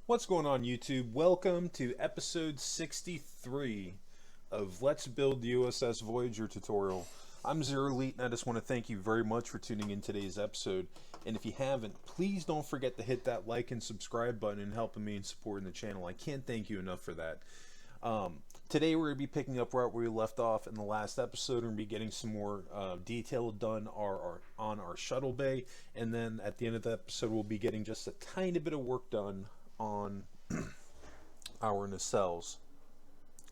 What's going on, YouTube? Welcome to episode 63 of Let's Build U.S.S. Voyager tutorial. I'm Zero Elite, and I just want to thank you very much for tuning in today's episode. And if you haven't, please don't forget to hit that like and subscribe button and helping me and supporting the channel. I can't thank you enough for that. Today we're going to be picking up right where we left off in the last episode. We're going to be getting some more detail done on our shuttle bay, and then at the end of the episode we'll be getting just a tiny bit of work done on our nacelles.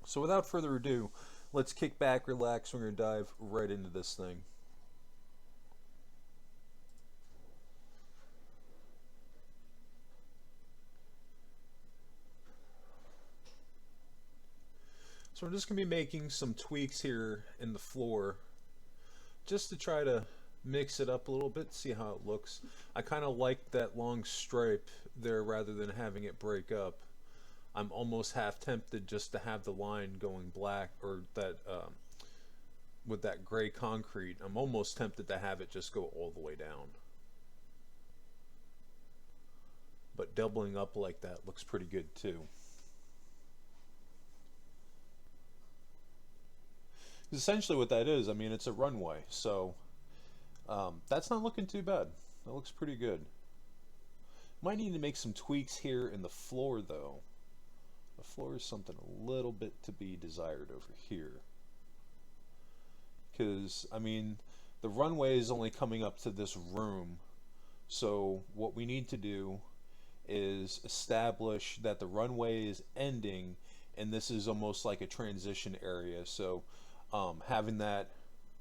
So without further ado, let's kick back, relax, we're going to dive right into this thing. So I'm just going to be making some tweaks here in the floor just to try to mix it up a little bit, see how it looks. I kind of like that long stripe there rather than having it break up. I'm almost half tempted just to have the line going black, or that with that gray concrete. I'm almost tempted to have it just go all the way down. But doubling up like that looks pretty good too. Essentially what that is, I mean, it's a runway, so that's not looking too bad. That looks pretty good. Might need to make some tweaks here in the floor though. The floor is something a little bit to be desired over here. Because, I mean, the runway is only coming up to this room. So what we need to do is establish that the runway is ending and this is almost like a transition area. So having that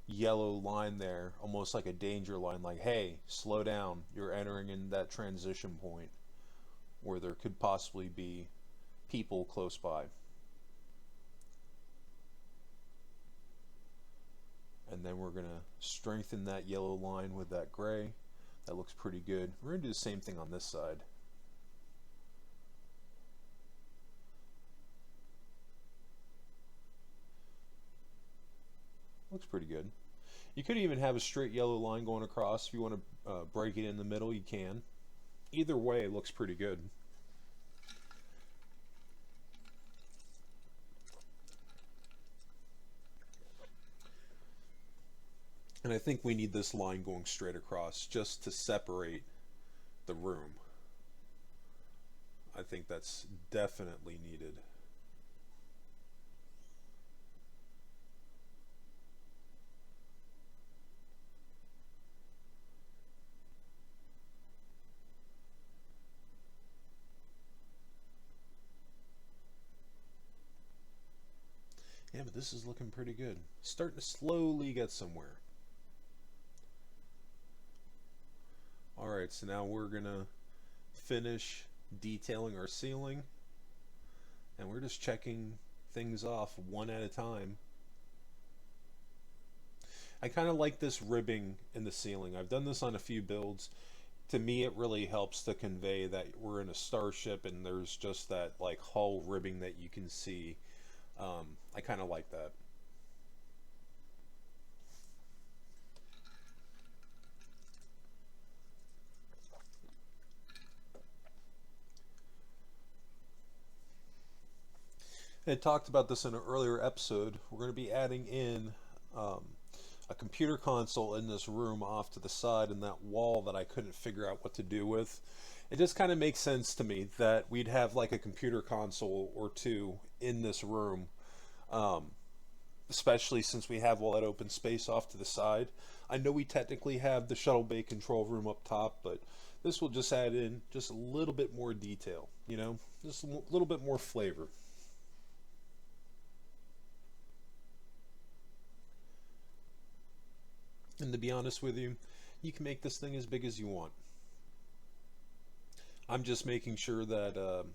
yellow line there, almost like a danger line, like, hey, slow down, you're entering in that transition point where there could possibly be people close by. And then we're going to strengthen that yellow line with that gray. That looks pretty good. We're going to do the same thing on this side. Looks pretty good. You could even have a straight yellow line going across. If you want to break it in the middle, you can. Either way, it looks pretty good. And I think we need this line going straight across just to separate the room. I think that's definitely needed. Yeah, but this is looking pretty good. Starting to slowly get somewhere. Alright, so now we're going to finish detailing our ceiling. And we're just checking things off one at a time. I kind of like this ribbing in the ceiling. I've done this on a few builds. To me, it really helps to convey that we're in a starship and there's just that like hull ribbing that you can see. I kind of like that. I had talked about this in an earlier episode. We're going to be adding in a computer console in this room off to the side and that wall that I couldn't figure out what to do with. It just kind of makes sense to me that we'd have like a computer console or two in this room. Especially since we have all that open space off to the side. I know we technically have the shuttle bay control room up top, but this will just add in just a little bit more detail, you know, just a little bit more flavor. And to be honest with you, you can make this thing as big as you want. I'm just making sure that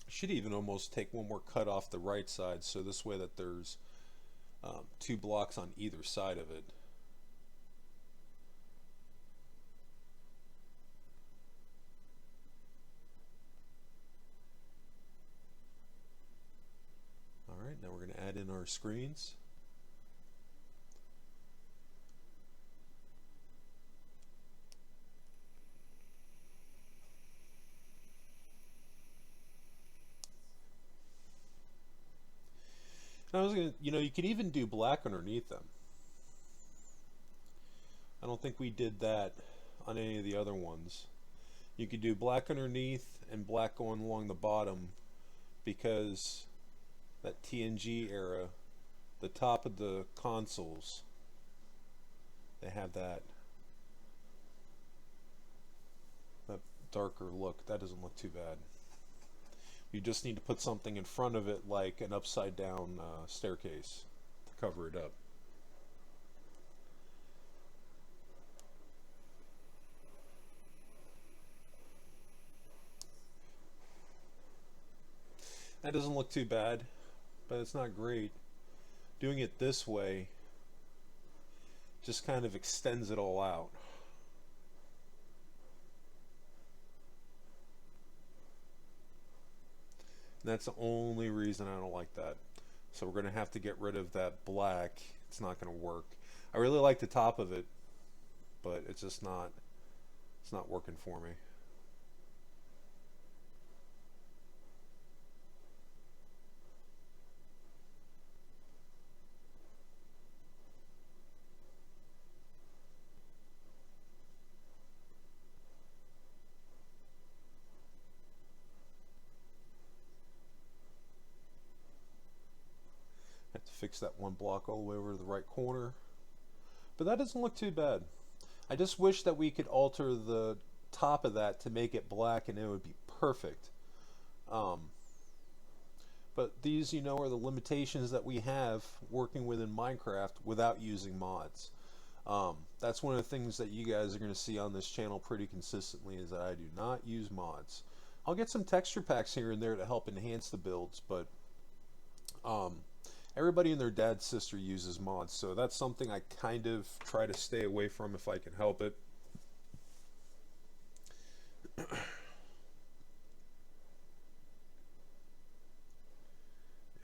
should even almost take one more cut off the right side, so this way that there's 2 blocks on either side of it. Alright, now we're going to add in our screens. I was gonna, you could even do black underneath them. I don't think we did that on any of the other ones. You could do black underneath and black going along the bottom, because that TNG era, the top of the consoles, they have that darker look. That doesn't look too bad. You just need to put something in front of it, like an upside down staircase, to cover it up. That doesn't look too bad, but it's not great. Doing it this way just kind of extends it all out. And that's the only reason I don't like that. So we're going to have to get rid of that black. It's not going to work. I really like the top of it, but it's just not, it's not working for me. Have to fix that one block all the way over to the right corner. But that doesn't look too bad. I just wish that we could alter the top of that to make it black, and it would be perfect. But these, are the limitations that we have working within Minecraft without using mods. That's one of the things that you guys are going to see on this channel pretty consistently, is that I do not use mods. I'll get some texture packs here and there to help enhance the builds, but everybody and their dad's sister uses mods, so that's something I kind of try to stay away from if I can help it. Yeah,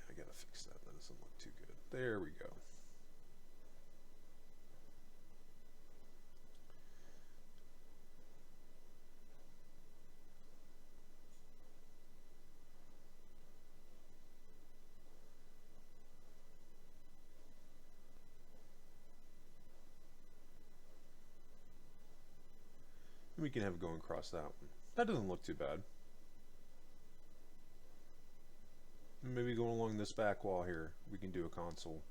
I gotta fix that. That doesn't look too good. There we go. We can have it going across that one. That doesn't look too bad. Maybe going along this back wall here, we can do a console.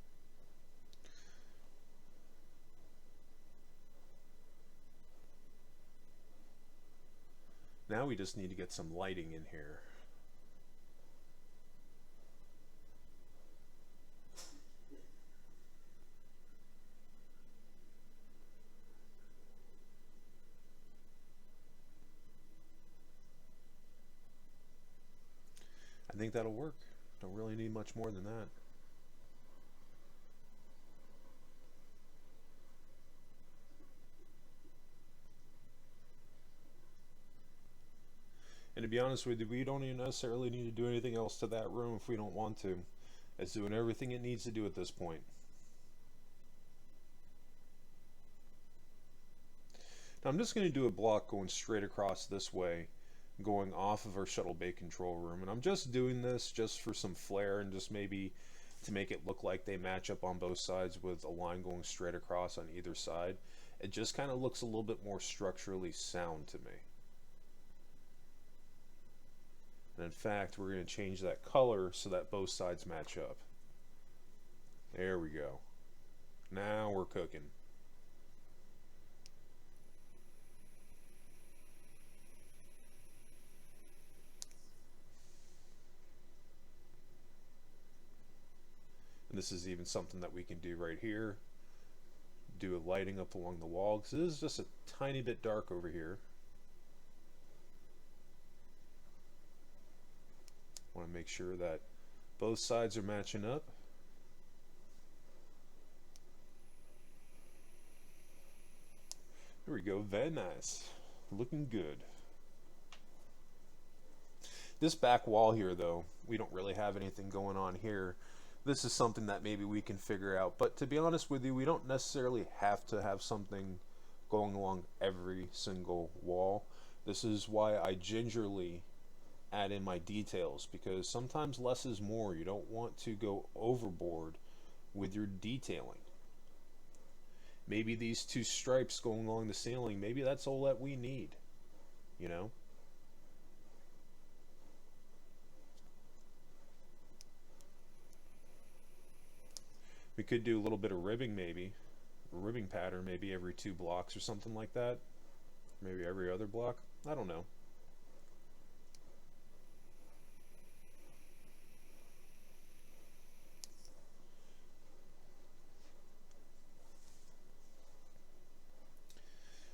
Now we just need to get some lighting in here. I think that'll work. Don't really need much more than that. And to be honest with you, we don't even necessarily need to do anything else to that room if we don't want to. It's doing everything it needs to do at this point. Now I'm just going to do a block going straight across this way, going off of our shuttle bay control room, and I'm just doing this just for some flair and just maybe to make it look like they match up on both sides with a line going straight across on either side. It just kind of looks a little bit more structurally sound to me. And in fact, we're going to change that color so that both sides match up. There we go. Now we're cooking. And this is even something that we can do right here. Do a lighting up along the wall, because this is just a tiny bit dark over here. Want to make sure that both sides are matching up. There we go, very nice. Looking good. This back wall here, though, we don't really have anything going on here. This is something that maybe we can figure out, but to be honest with you, we don't necessarily have to have something going along every single wall. This is why I gingerly add in my details, because sometimes less is more. You don't want to go overboard with your detailing. Maybe these two stripes going along the ceiling, maybe that's all that we need, you know? We could do a little bit of ribbing, maybe. A ribbing pattern, maybe every 2 blocks or something like that. Maybe every other block. I don't know.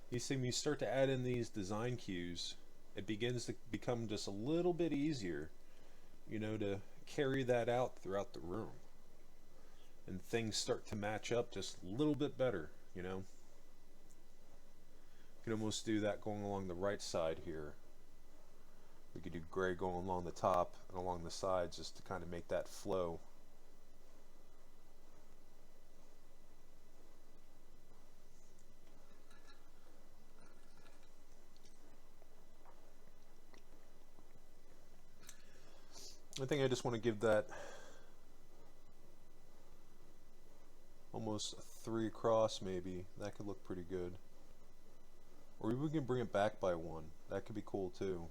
You see, when you start to add in these design cues, it begins to become just a little bit easier, you know, to carry that out throughout the room. And things start to match up just a little bit better, you know. You can almost do that going along the right side here. We could do gray going along the top and along the sides just to kind of make that flow. I think I just want to give that almost a 3 across, maybe. That could look pretty good. Or even we can bring it back by 1. That could be cool too.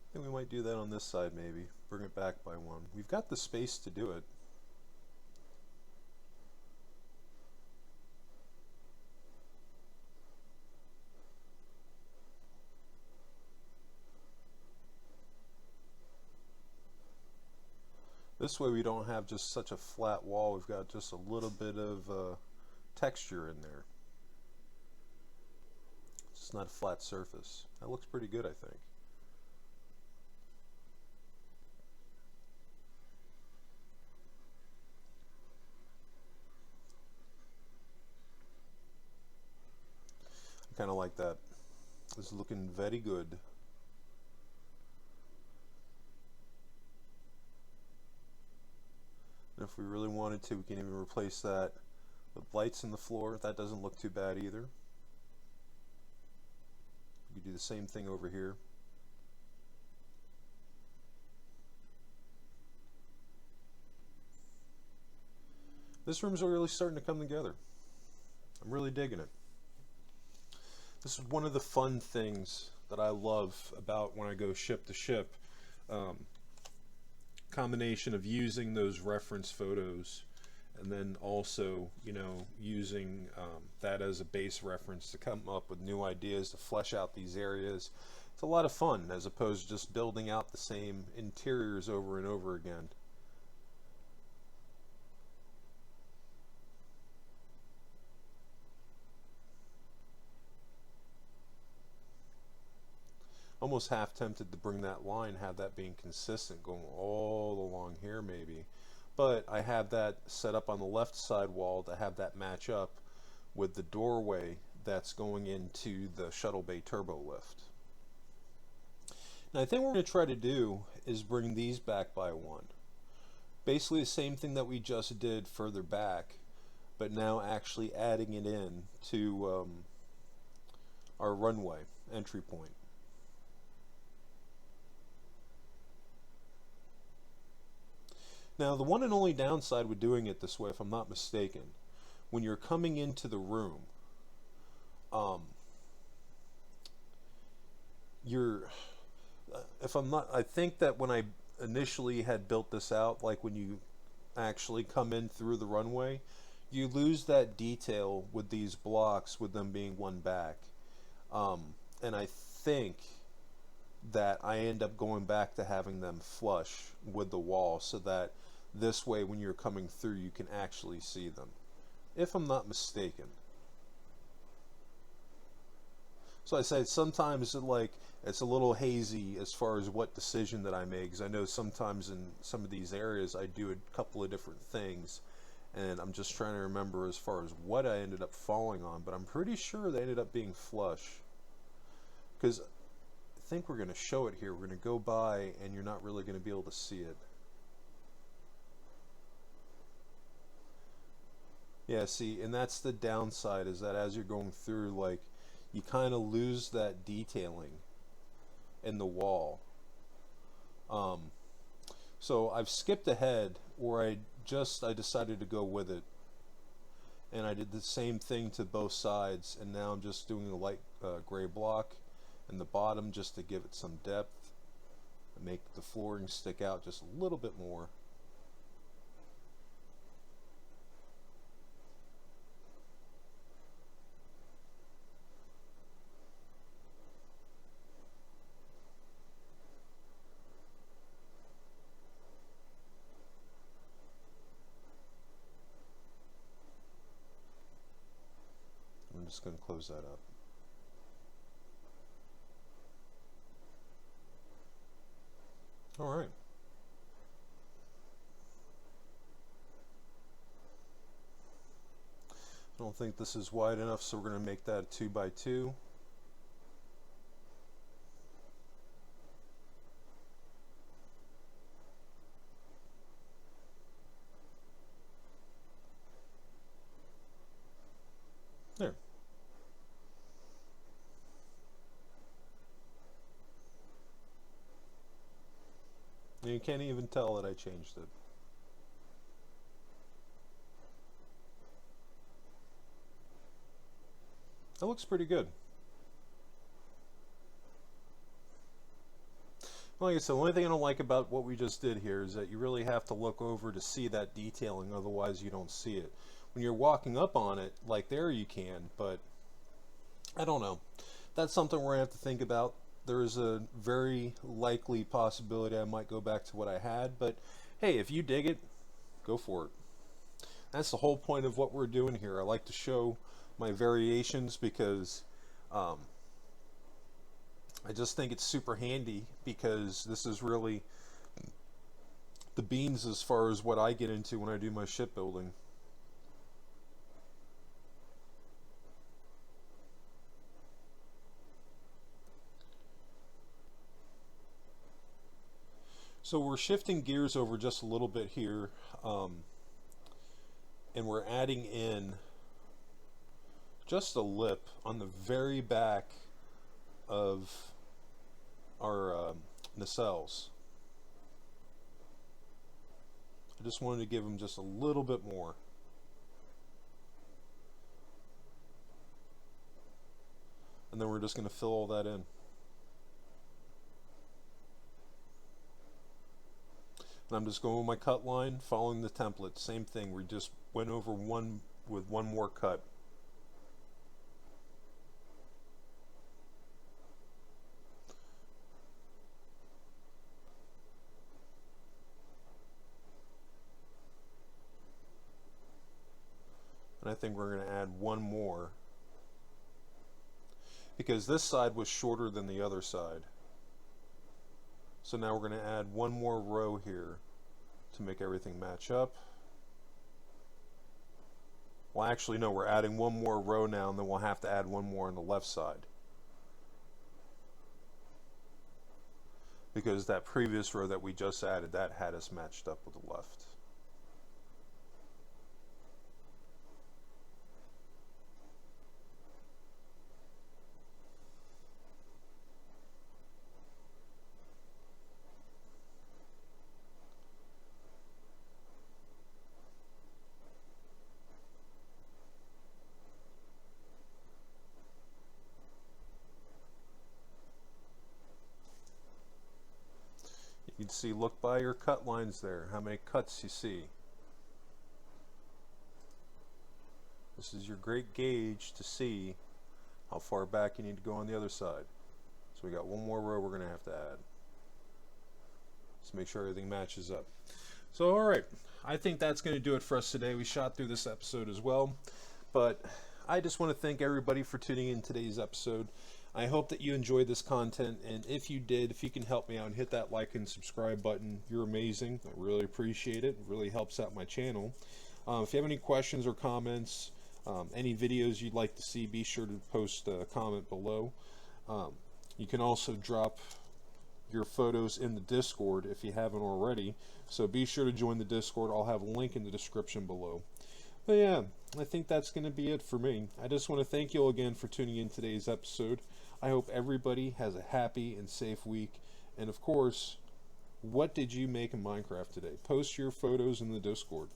I think we might do that on this side, maybe. Bring it back by 1. We've got the space to do it. This way we don't have just such a flat wall. We've got just a little bit of texture in there. It's not a flat surface. That looks pretty good, I think. I kind of like that. It's looking very good. And if we really wanted to, we can even replace that with lights in the floor. That doesn't look too bad either. We could do the same thing over here. This room's really starting to come together. I'm really digging it. This is one of the fun things that I love about when I go ship to ship. Combination of using those reference photos and then also, you know, using that as a base reference to come up with new ideas to flesh out these areas. It's a lot of fun as opposed to just building out the same interiors over and over again. Almost half tempted to bring that line, have that being consistent going all along here maybe, but I have that set up on the left side wall to have that match up with the doorway that's going into the shuttle bay turbo lift. Now I think what we're going to try to do is bring these back by 1. Basically the same thing that we just did further back, but now actually adding it in to our runway entry point. Now the one and only downside with doing it this way, if I'm not mistaken, when you're coming into the room, I think that when I initially had built this out, like when you actually come in through the runway, you lose that detail with these blocks with them being one back. And I think that I end up going back to having them flush with the wall so that this way when you're coming through you can actually see them, if I'm not mistaken. So I say sometimes it's a little hazy as far as what decision that I make, because I know sometimes in some of these areas I do a couple of different things and I'm just trying to remember as far as what I ended up falling on, but I'm pretty sure they ended up being flush, because I think we're going to show it here. We're going to go by and you're not really going to be able to see it. Yeah, see, and that's the downside, is that as you're going through, like, you kind of lose that detailing in the wall. So I've skipped ahead, or I decided to go with it, and I did the same thing to both sides, and now I'm just doing a light gray block in the bottom just to give it some depth and make the flooring stick out just a little bit more. I'm just going to close that up. All right. I don't think this is wide enough, so we're going to make that a 2x2. There. And you can't even tell that I changed it. That looks pretty good. Like I said, the only thing I don't like about what we just did here is that you really have to look over to see that detailing, otherwise you don't see it. When you're walking up on it, like there, you can, but I don't know. That's something we're going to have to think about. There is a very likely possibility I might go back to what I had, but hey, if you dig it, go for it. That's the whole point of what we're doing here. I like to show my variations because I just think it's super handy, because this is really the beans as far as what I get into when I do my shipbuilding. So we're shifting gears over just a little bit here, and we're adding in just a lip on the very back of our nacelles. I just wanted to give them just a little bit more. And then we're just going to fill all that in. And I'm just going with my cut line, following the template. Same thing, we just went over one with one more cut. And I think we're going to add one more, because this side was shorter than the other side. So now we're going to add one more row here to make everything match up. Well, actually, no, we're adding one more row now, and then we'll have to add one more on the left side, because that previous row that we just added, that had us matched up with the left. You can see, look by your cut lines there, how many cuts you see. This is your great gauge to see how far back you need to go on the other side. So we got one more row we're going to have to add. Let's make sure everything matches up. So alright, I think that's going to do it for us today. We shot through this episode as well, but I just want to thank everybody for tuning in today's episode. I hope that you enjoyed this content, and if you did, if you can help me out and hit that like and subscribe button, you're amazing. I really appreciate it. It really helps out my channel. If you have any questions or comments, any videos you'd like to see, be sure to post a comment below. You can also drop your photos in the Discord if you haven't already, so be sure to join the Discord. I'll have a link in the description below. But yeah, I think that's going to be it for me. I just want to thank you all again for tuning in today's episode. I hope everybody has a happy and safe week. And of course, what did you make in Minecraft today? Post your photos in the Discord.